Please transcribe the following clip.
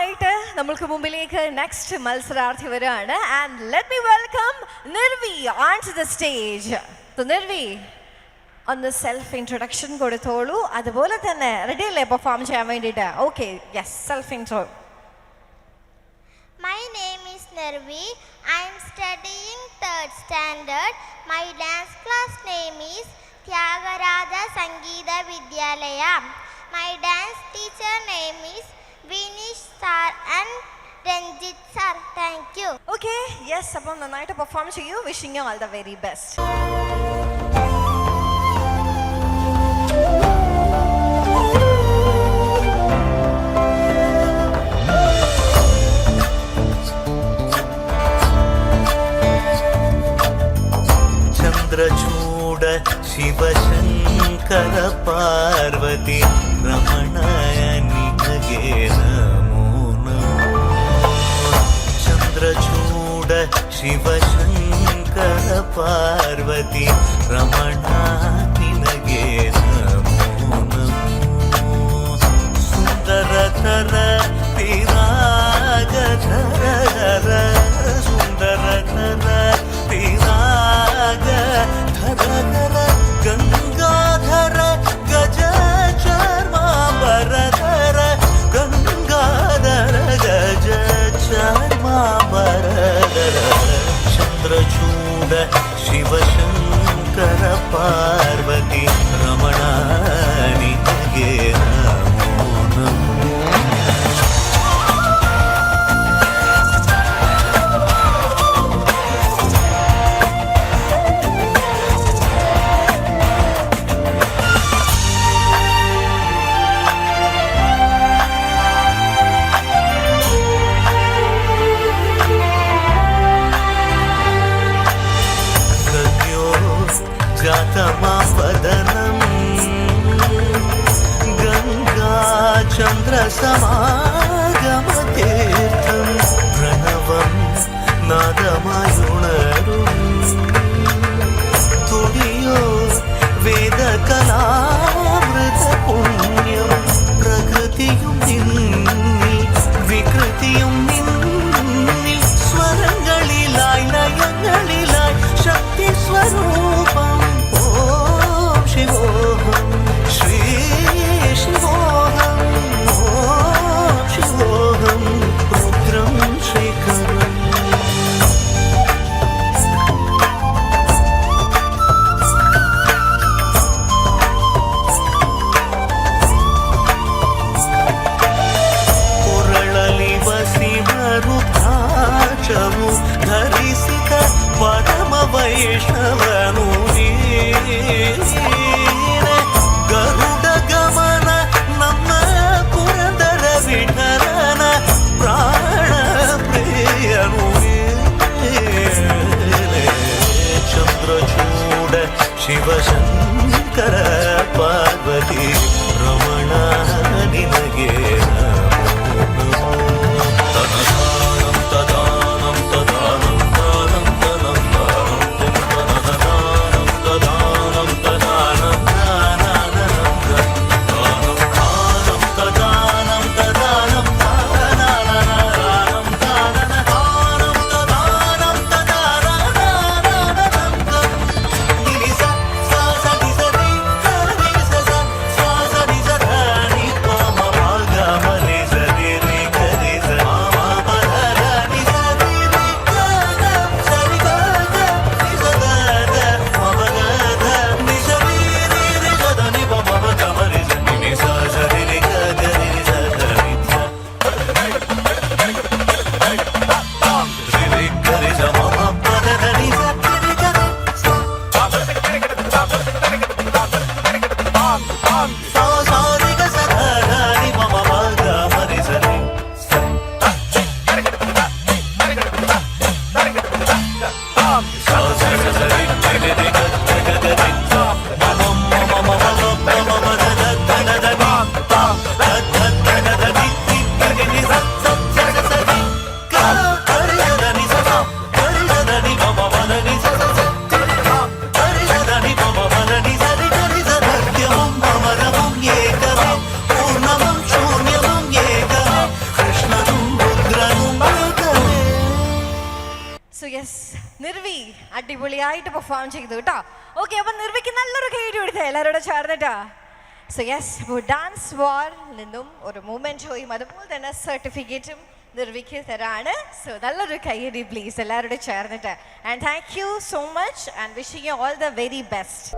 ആയിട്ട് നമ്മൾക്ക് മുമ്പിലേക്ക് നെക്സ്റ്റ് മത്സരാർത്ഥി വരികയാണ്. And let me welcome Nirvi on to the stage. Nirvi ഒന്ന് സെൽഫ് ഇൻട്രൊഡക്ഷൻ കൊടുത്തോളൂ. അതുപോലെ തന്നെ റെഡി അല്ലേ പെർഫോം ചെയ്യാൻ വേണ്ടിയിട്ട്? Okay, yes, self intro. My name is Nirvi. I am studying 3rd standard. My dance class name is Tyagaraja Sangeeta Vidyalaya. My dance teacher name is Vinish sir and Ranjit sir. Thank you. Okay, yes, അപ്പം നന്നായിട്ട് perform ചെയ്യൂ. Wishing you all the very best. Chandrachuda Shivashankara Parvati ರಮಣಯ ನಿನಗೆ ನಮೋ ನಮೋ. ಚಂದ್ರಚೂಡ ಶಿವಶಂಕರ ಪಾರ್ವತಿ ರಮಣ ನಿನಗೆ ನಮೋ ನಮೋ. ಸುಂದರತರ ವಿರಾಗಧರ ಸುಂದರತರ ವಿರಾಗ ಧರ ಗಂಗಾಧರ ಗಜ ಚರ್ಮಾಂಬರಧರ ಗಂಗಾಧರ ಗಜ ಚರ್ಮಾಂಬರಧರ. ಚಂದ್ರಚೂಡ ಶಿವಶಂಕರ ಪಾರ್ವತಿ ರಮಣ ನಿನಗೆ ನಮೋ ನಮೋ. जातमावदनं गंगा चंद्र समागमतीर्थं प्रणवं नादमयुणरुं तुडियो वेदकलामृत पुण्यं प्रकृतियुं निन्निल विकृतियुं निन्निल स्वरंगलिलाय लयंगलिलाय शक्ति स्वरूपं शिवोहं श्री शिवोहं ओम शिवोहं रुद्रं शेखरम्. ಕೊರಳಲಿ ವಸಿಮರುದ್ರಾಕ್ಷವು ಧರಿಸಿದ ಪರಮ ವೈಷ್ಣವನು ಗರುಡ ಗಮನ ನಮ್ಮ ಪುರಂದರ ವಿಠಲನ ಪ್ರಾಣ ಪ್ರಿಯನು. ಚಂದ್ರಚೂಡ ಶಿವಶಂಕರ ಪಾರ್ವತಿ ರಮಣ ನಿನಗೆ ನಮೋ ನಮೋ. ತದಾನಂ ತದಾನಂ ತದಾನಂ ತದಾನಂ ತದಾನಂ ತದಾನಂ ಗಮನ അടിപൊളിയായിട്ട് പെർഫോം ചെയ്തു കേട്ടോ. ഓക്കെ, അപ്പൊ നിർവിക്ക് നല്ലൊരു കൈയ്യടി കൊടുത്തേ എല്ലാവരോടും ചേർന്നിട്ടാ. സോ യെസ്, അപ്പോൾ ഡാൻസ് വാറിൽ നിന്നും ഒരു മൂമെൻറ്റോയും അതുപോലെ തന്നെ സർട്ടിഫിക്കറ്റും നിർവിക്ക് തരാണ്. സോ നല്ലൊരു കൈയ്യടി പ്ലീസ് എല്ലാവരോടും ചേർന്നിട്ട്. And thank you so much and wishing you all the very best.